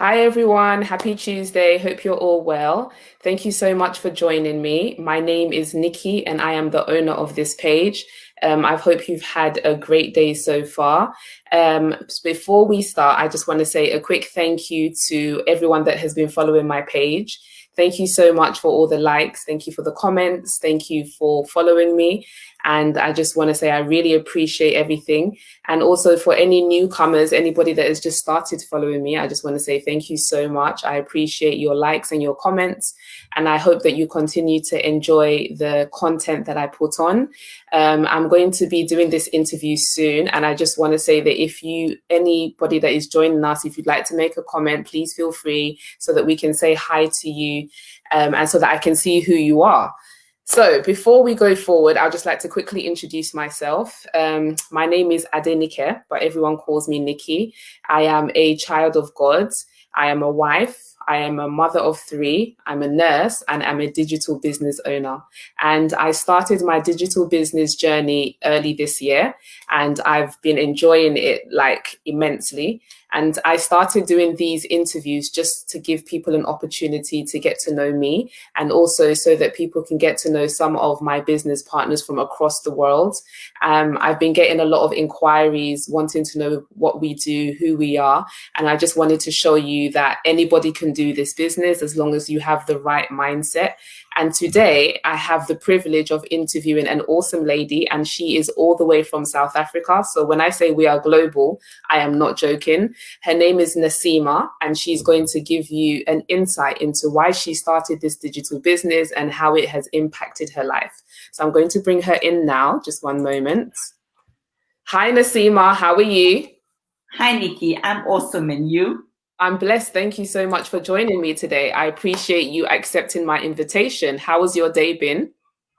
Hi everyone, happy Tuesday. Hope you're all well. Thank you so much for joining me. My name is Nikki and I am the owner of this page. I hope you've had a great day so far. Before we start, I just want to say a quick thank you to everyone that has been following my page. Thank you so much for all the likes. Thank you for the comments. Thank you for following me. And I just want to say I really appreciate everything. And also for any newcomers, anybody that has just started following me, I just want to say thank you so much. I appreciate your likes and your comments. And I hope that you continue to enjoy the content that I put on. I'm going to be doing this interview soon. And I just want to say that if anybody that is joining us, if you'd like to make a comment, please feel free so that we can say hi to you and so that I can see who you are. So before we go forward, I'd just like to quickly introduce myself. My name is Nikki, but everyone calls me Nikki. I am a child of God. I am a wife. I am a mother of 3. I'm a nurse and I'm a digital business owner. And I started my digital business journey early this year and I've been enjoying it immensely. And I started doing these interviews just to give people an opportunity to get to know me and also so that people can get to know some of my business partners from across the world. I've been getting a lot of inquiries wanting to know what we do, who we are. And I just wanted to show you that anybody can do this business as long as you have the right mindset. And today I have the privilege of interviewing an awesome lady, and she is all the way from South Africa. So when I say we are global, I am not joking. Her name is Nasima, and she's going to give you an insight into why she started this digital business and how it has impacted her life. So I'm going to bring her in now. Just one moment. Hi, Nasima. How are you? Hi, Nikki. I'm awesome. And you? I'm blessed. Thank you so much for joining me today. I appreciate you accepting my invitation. How has your day been?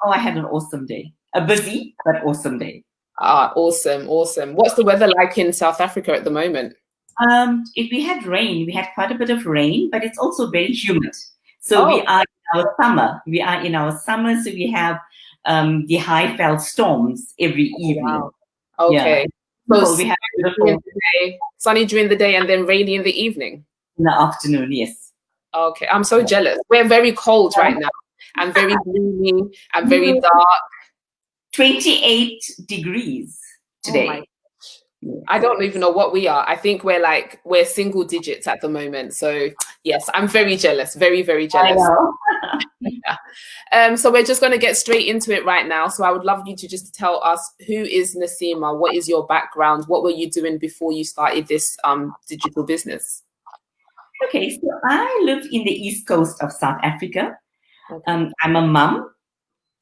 Oh, I had an awesome day. A busy, but awesome day. Awesome. Awesome. What's the weather like in South Africa at the moment? If we had rain, we had quite a bit of rain, but it's also very humid. So we are in our summer. We are in our summer, so we have the high fell storms every evening. Wow. Okay. Yeah. So we have sunny during the day and then rainy in the evening? In the afternoon, yes. Okay. I'm so jealous. We're very cold right now and very gloomy and very dark. 28 degrees today. Oh my gosh. I don't even know what we are. I think we're single digits at the moment. So yes, I'm very jealous. Very, very jealous. Yeah. So we're just going to get straight into it right now. So I would love you to just tell us, who is Nasima? What is your background? What were you doing before you started this digital business? Okay, so I live in the east coast of South Africa. Okay. I'm a mom.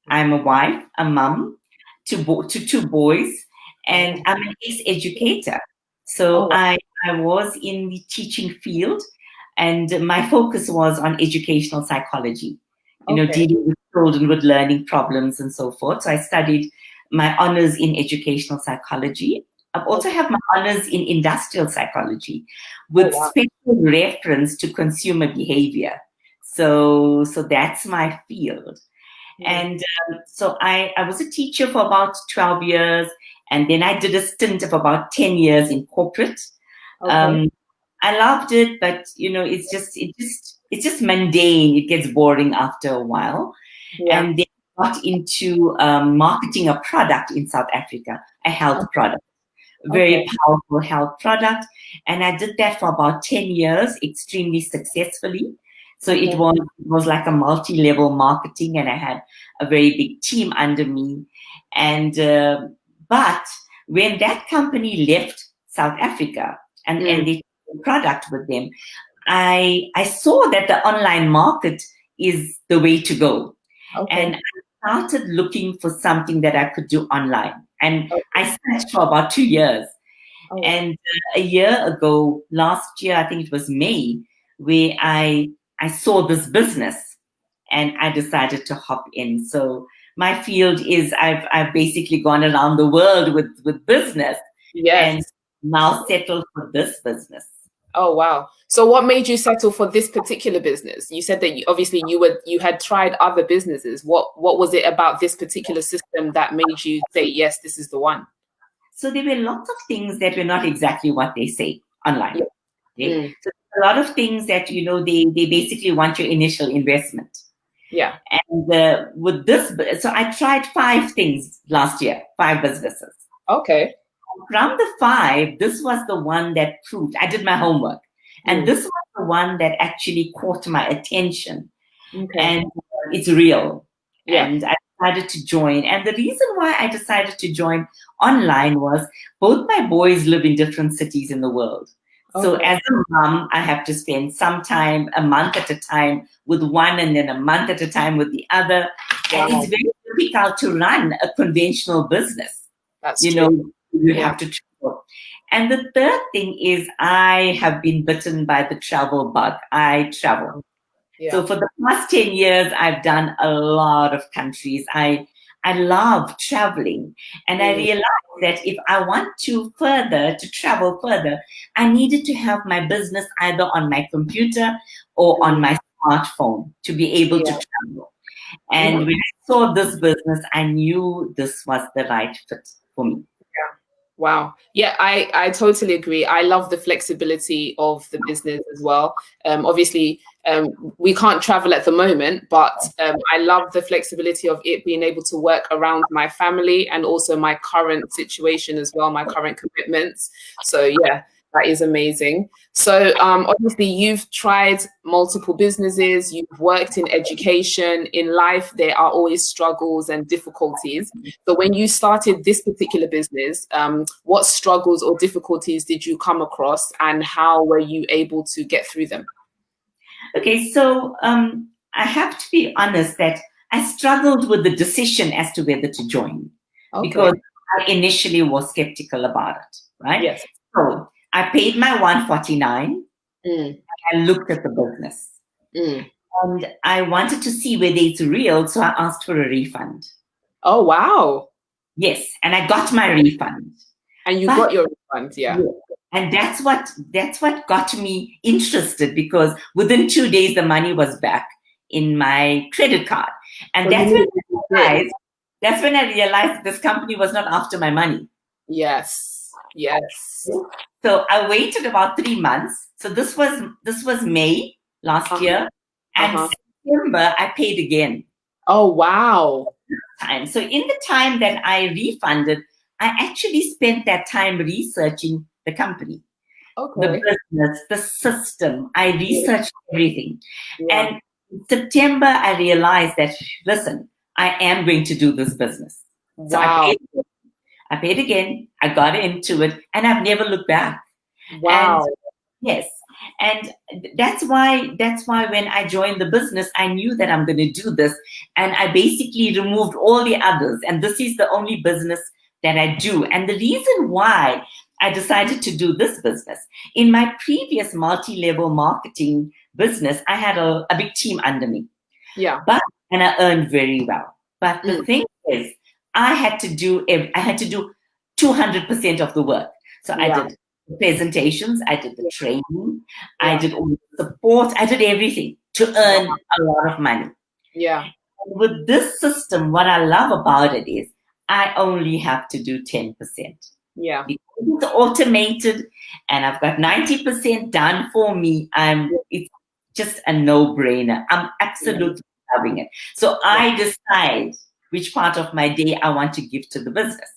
I'm a wife, a mom to 2 boys, and I'm an ex-educator. So I was in the teaching field, and my focus was on educational psychology, dealing with children with learning problems and so forth. So I studied my honors in educational psychology. I also have my honors in industrial psychology with special reference to consumer behavior. So that's my field. And so I was a teacher for about 12 years, and then I did a stint of about 10 years in corporate. I loved it, but it's just mundane. It gets boring after a while. Yeah. And then I got into marketing a product in South Africa, a health product, very powerful health product. And I did that for about 10 years, extremely successfully. So it was like a multi-level marketing, and I had a very big team under me. And but when that company left South Africa and they took the product with them, I saw that the online market is the way to go. And I started looking for something that I could do online. And I searched for about 2 years. And a year ago, last year, I think it was May, where I saw this business and I decided to hop in. So my field is I've basically gone around the world with business and now settled for this business. Oh, wow. So what made you settle for this particular business? You said that you had tried other businesses. What was it about this particular system that made you say, yes, this is the one? So there were lots of things that were not exactly what they say online. Okay? So a lot of things that, they basically want your initial investment. Yeah. And with this, so I tried 5 things last year, 5 businesses. Okay. From the 5, this was the one that proved, I did my homework. And this was the one that actually caught my attention. Okay. And it's real. Yeah. And I decided to join. And the reason why I decided to join online was both my boys live in different cities in the world. So as a mom, I have to spend some time, a month at a time with one and then a month at a time with the other. Wow. And it's very difficult to run a conventional business. That's true. You have to travel. And the third thing is I have been bitten by the travel bug. I travel. Yeah. So for the past 10 years, I've done a lot of countries. I love traveling. And I realized that if I want to travel further, I needed to have my business either on my computer or on my smartphone to be able to travel. And when I saw this business, I knew this was the right fit for me. Wow. Yeah, I totally agree. I love the flexibility of the business as well. Obviously, we can't travel at the moment, but I love the flexibility of it being able to work around my family and also my current situation as well, my current commitments. So yeah, that is amazing. So obviously you've tried multiple businesses, you've worked in education. In life, there are always struggles and difficulties. So when you started this particular business, what struggles or difficulties did you come across and how were you able to get through them? Okay, so I have to be honest that I struggled with the decision as to whether to join because I initially was skeptical about it, right? Yes. So I paid my $149 and I looked at the business. And I wanted to see whether it's real, so I asked for a refund. Oh, wow. Yes, and I got my refund. And you got your refund, yeah. And that's what got me interested because within 2 days the money was back in my credit card. And that's when I realized this company was not after my money. Yes. So I waited about 3 months. So this was May last year. And September I paid again. Oh, wow. So in the time that I refunded, I actually spent that time researching the company, the business, the system. I researched everything. And in September, I realized that, listen, I am going to do this business. So I paid again. I got into it and I've never looked back. Wow. And yes. And that's why when I joined the business, I knew that I'm going to do this. And I basically removed all the others. And this is the only business that I do. And the reason why I decided to do this business, in my previous multi-level marketing business, I had a big team under me. Yeah. And I earned very well. But the thing is, I had to do 200% of the work. So I did the presentations, I did the training, I did all the support, I did everything to earn a lot of money. Yeah. And with this system, what I love about it is I only have to do 10%. Yeah. Because it's automated and I've got 90% done for me. It's just a no-brainer. I'm absolutely loving it. So I decide which part of my day I want to give to the business.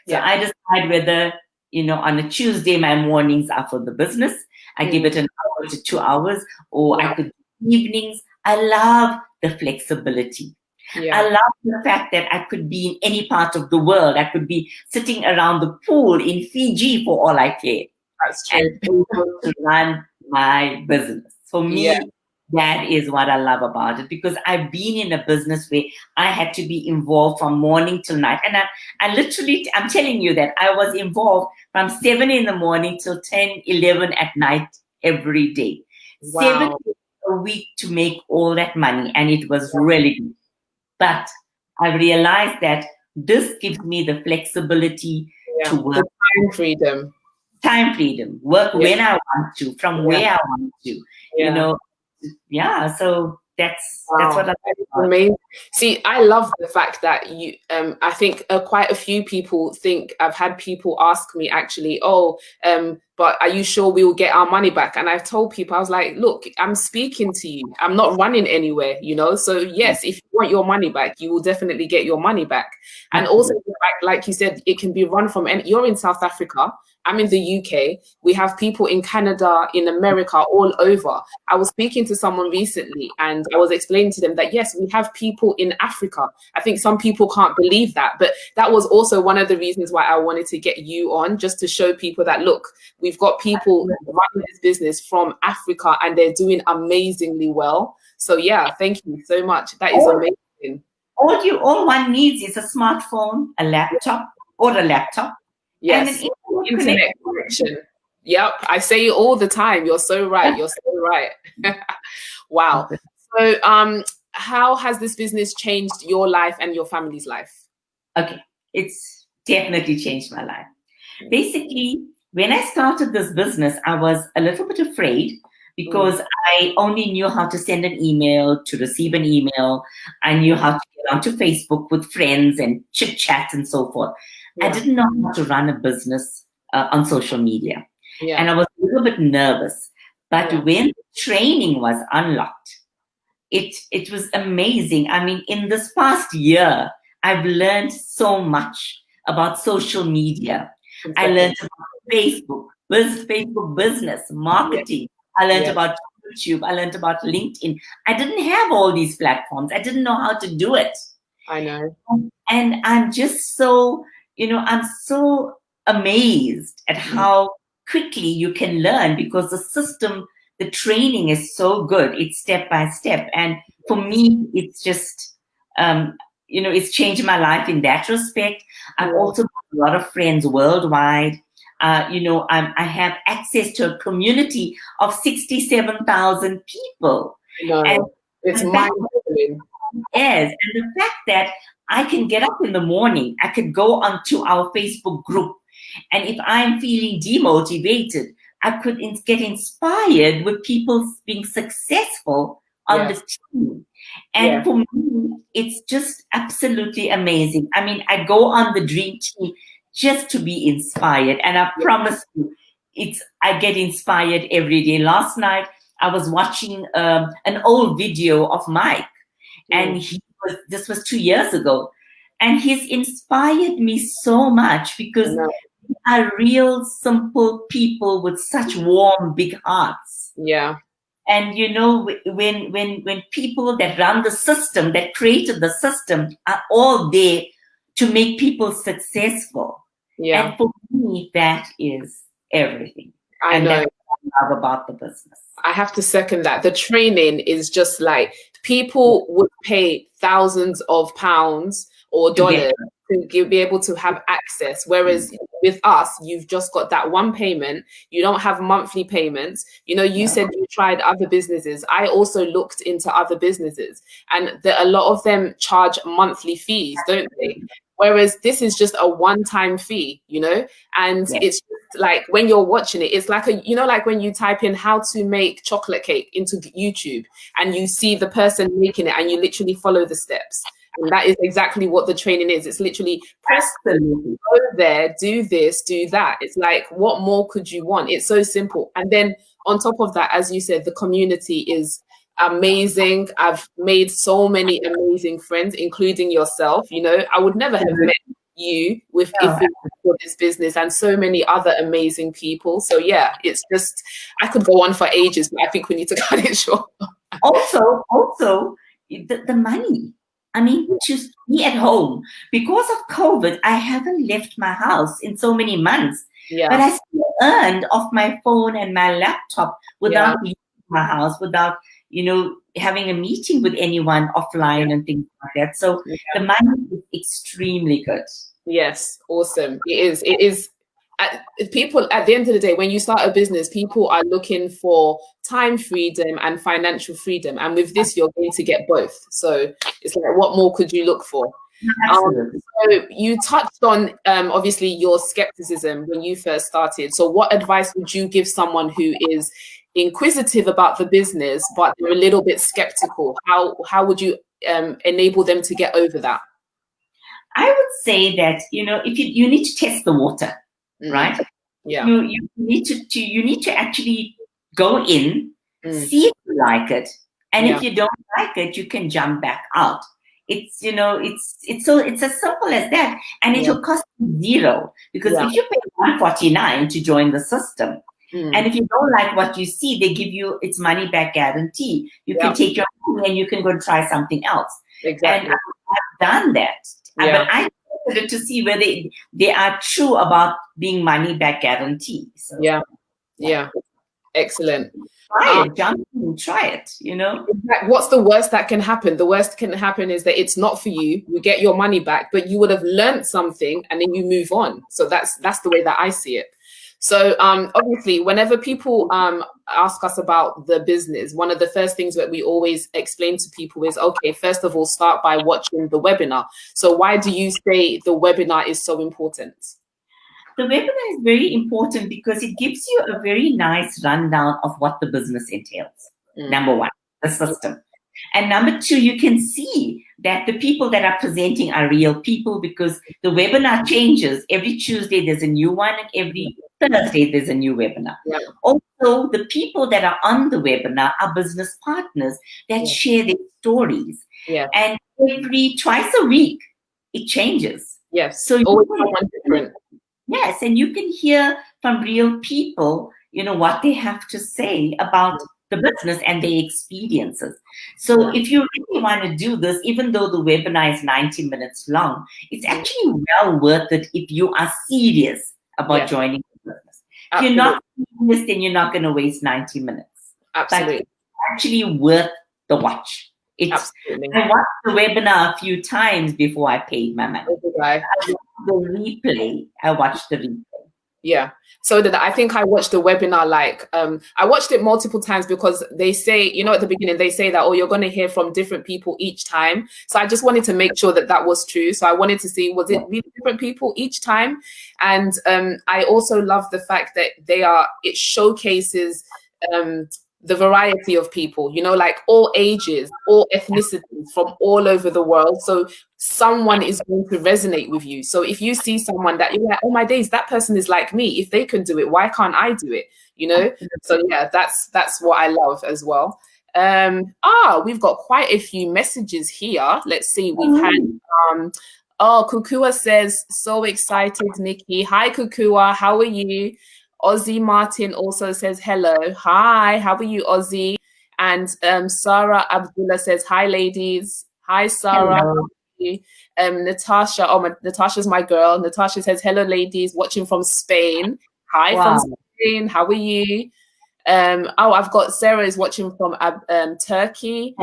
So I decide whether, on a Tuesday, my mornings are for the business. I give it an hour to 2 hours, or I could do evenings. I love the flexibility. I love the fact that I could be in any part of the world. I could be sitting around the pool in Fiji for all I care. That's true. And able to run my business. For me, that is what I love about it, because I've been in a business where I had to be involved from morning till night. And I'm telling you that I was involved from 7 in the morning till 10, 11 at night every day. Wow. 7 days a week to make all that money. And it was really good. But I realized that this gives me the flexibility to work. The time freedom, work when I want to, from where I want to, so that's what I like. Amazing. See, I love the fact that you, I think quite a few people think, I've had people ask me actually, but are you sure we will get our money back? And I've told people, I was like, look, I'm speaking to you. I'm not running anywhere, you know? So yes, if you want your money back, you will definitely get your money back. And also, like you said, it can be run from, and you're in South Africa, I'm in the UK. We have people in Canada, in America, all over. I was speaking to someone recently and I was explaining to them that, yes, we have people in Africa. I think some people can't believe that. But that was also one of the reasons why I wanted to get you on, just to show people that, look, we've got people running this business from Africa and they're doing amazingly well. So yeah, thank you so much. That is amazing. All one needs is a smartphone, a laptop, or a laptop. Yes, and an internet connection. Yep, I say it all the time. You're so right. You're so right. Wow. So, how has this business changed your life and your family's life? Okay, it's definitely changed my life. Basically, when I started this business, I was a little bit afraid because I only knew how to send an email, to receive an email. I knew how to get onto Facebook with friends and chit chat and so forth. I didn't know how to run a business on social media. And I was a little bit nervous. But when training was unlocked, it was amazing. I mean, in this past year, I've learned so much about social media. I learned about Facebook business, marketing. I learned about YouTube. I learned about LinkedIn. I didn't have all these platforms. I didn't know how to do it. I know. And I'm just so, I'm so amazed at how quickly you can learn, because the system, the training is so good. It's step by step. And for me, it's just, it's changed my life in that respect. I've also got a lot of friends worldwide. I have access to a community of 67,000 people. No, and it's mind-blowing. Yes, and the fact that I can get up in the morning, I could go onto our Facebook group, and if I'm feeling demotivated, I could get inspired with people being successful on the team. And for me, it's just absolutely amazing. I mean, I go on the dream team just to be inspired, and I promise you, I get inspired every day. Last night, I was watching an old video of Mike, and this was 2 years ago, and he's inspired me so much because they are real simple people with such warm, big hearts. Yeah. And when people that run the system, that created the system, are all there to make people successful. Yeah. And for me, that is everything. I know. That's what I love about the business. I have to second that. The training is just like, people would pay thousands of pounds or dollars to be able to have access. Whereas with us, you've just got that one payment. You don't have monthly payments. You said you tried other businesses. I also looked into other businesses, and a lot of them charge monthly fees, don't they? Whereas this is just a one-time fee, and it's just like, when you're watching it, it's like like when you type in how to make chocolate cake into YouTube and you see the person making it and you literally follow the steps. And that is exactly what the training is. It's literally press go there, do this, do that. It's like, what more could you want? It's so simple. And then on top of that, as you said, the community is amazing. I've made so many amazing friends, including yourself. I would never have met you if it wasn't for this business, and so many other amazing people. So yeah, it's just, I could go on for ages, but I think we need to cut it short. Also, the money. I mean, just me at home. Because of COVID, I haven't left my house in so many months. Yeah. But I still earned off my phone and my laptop without leaving my house, without, having a meeting with anyone offline and things like that. So the money is extremely good. Yes, awesome. It is. People, at the end of the day, when you start a business, people are looking for time freedom and financial freedom. And with this, you're going to get both. So it's like, what more could you look for? So you touched on, obviously, your skepticism when you first started. So what advice would you give someone who is inquisitive about the business, but they're a little bit skeptical? How would you enable them to get over that? I would say that, if you need to test the water. Right? Yeah. You need to actually go in, see if you like it, and if you don't like it, you can jump back out. It's it's as simple as that, and it will cost you zero, because if you pay $149 to join the system, and if you don't like what you see, they give you its money back guarantee. You can take your money and you can go try something else. Exactly. And I've done that, but I wanted to see whether they are true about being money back guarantee. So, yeah, excellent. Try it, jump in, try it, What's the worst that can happen? The worst that can happen is that it's not for you. You get your money back, but you would have learned something and then you move on. So that's the way that I see it. So obviously, whenever people ask us about the business, one of the first things that we always explain to people is, okay, first of all, start by watching the webinar. So why do you say the webinar is so important? The webinar is very important because it gives you a very nice rundown of what the business entails. Number one, the system. And number two, you can see that the people that are presenting are real people, because the webinar changes. Every Tuesday, there's a new one, and every Thursday, there's a new webinar. Also, the people that are on the webinar are business partners that share their stories. And twice a week, it changes. So always someone different. Yes, and you can hear from real people, what they have to say about the business and their experiences. So if you really want to do this, even though the webinar is 90 minutes long, it's actually well worth it if you are serious about joining the business. If you're not serious, then you're not going to waste 90 minutes. Absolutely. But it's actually worth the watch. I watched the webinar a few times before I paid my money. The replay, I watched the replay. Yeah, so did I. think I watched the webinar, I watched it multiple times, because they say, at the beginning, they say that, oh, you're going to hear from different people each time. So I just wanted to make sure that that was true. So I wanted to see, was it really different people each time? And I also love the fact that it showcases the variety of people, all ages, all ethnicities from all over the world. So someone is going to resonate with you. So if you see someone that you're like, oh my days, that person is like me. If they can do it, why can't I do it? So yeah, that's what I love as well. We've got quite a few messages here. Let's see. We've had Kukua says, so excited, Nikki. Hi, Kukua. How are you? Ozzy Martin also says hello. Hi, how are you, Ozzy? And Sarah Abdullah says, hi, ladies. Hi, Sarah. How are you? Natasha, Natasha's my girl. Natasha says, hello, ladies, watching from Spain. Hi, from Spain. How are you? I've got Sarah is watching from Turkey.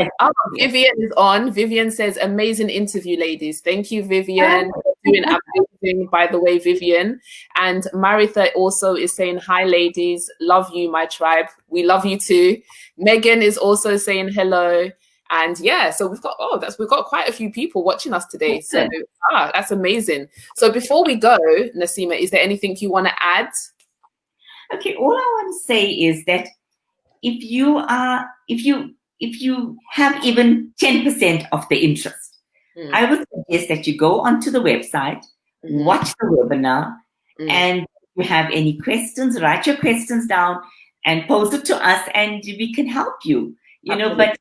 Vivian is on. Vivian says, amazing interview, ladies. Thank you, Vivian. Doing amazing, by the way, Vivian. And Maritha also is saying, hi, ladies. Love you, my tribe. We love you too. Megan is also saying hello. And yeah, so we've got quite a few people watching us today. So that's amazing. So before we go, Nasima, is there anything you want to add? Okay, all I want to say is that if you have even 10% of the interest, I would suggest that you go onto the website, watch the webinar, and if you have any questions, write your questions down and post it to us, and we can help you. But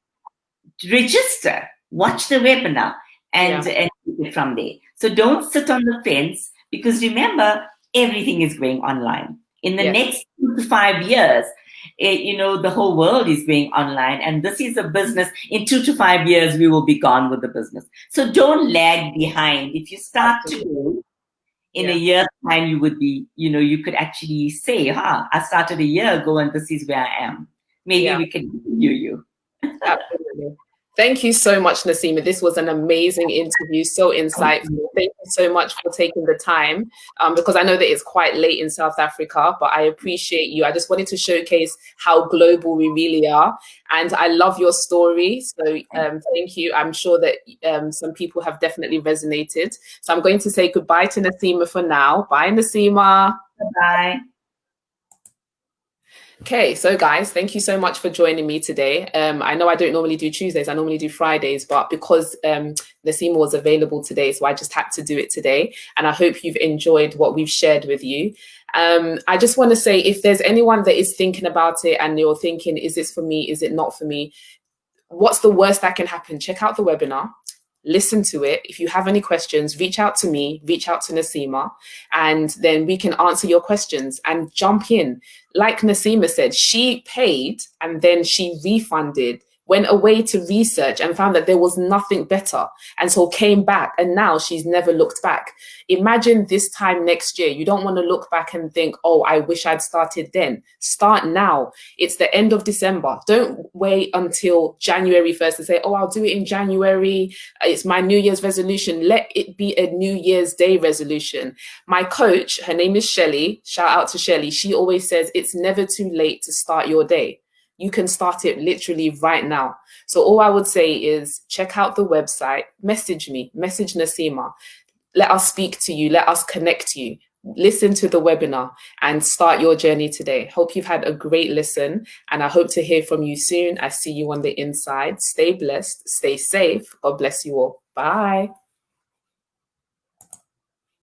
register, watch the webinar, and take it from there. So don't sit on the fence, because remember, everything is going online. In the next 2 to 5 years, the whole world is going online, and this is a business. In 2 to 5 years, we will be gone with the business. So don't lag behind. If you start today, in a year's time, you would be, you could actually say, I started a year ago and this is where I am. Maybe we can interview you. Absolutely. Thank you so much, Nasima. This was an amazing interview, so insightful. Thank you so much for taking the time, because I know that it's quite late in South Africa, but I appreciate you. I just wanted to showcase how global we really are, and I love your story. So thank you. I'm sure that some people have definitely resonated. So I'm going to say goodbye to Nasima for now. Bye, Nasima. Bye. Okay, so guys, thank you so much for joining me today. I know I don't normally do Tuesdays, I normally do Fridays, but because Nasima was available today, so I just had to do it today. And I hope you've enjoyed what we've shared with you. I just want to say, if there's anyone that is thinking about it and you're thinking, is this for me? Is it not for me? What's the worst that can happen? Check out the webinar. Listen to it. If you have any questions, reach out to me, reach out to Nasima, and then we can answer your questions and jump in. Like Nasima said, she paid and then she refunded, went away to research and found that there was nothing better. And so came back, and now she's never looked back. Imagine this time next year. You don't want to look back and think, oh, I wish I'd started then. Start now. It's the end of December. Don't wait until January 1st and say, oh, I'll do it in January. It's my New Year's resolution. Let it be a New Year's Day resolution. My coach, her name is Shelley. Shout out to Shelley. She always says it's never too late to start your day. You can start it literally right now. So all I would say is check out the website, message me, message Nasima. Let us speak to you. Let us connect you. Listen to the webinar and start your journey today. Hope you've had a great listen, and I hope to hear from you soon. I see you on the inside. Stay blessed, stay safe. God bless you all. Bye.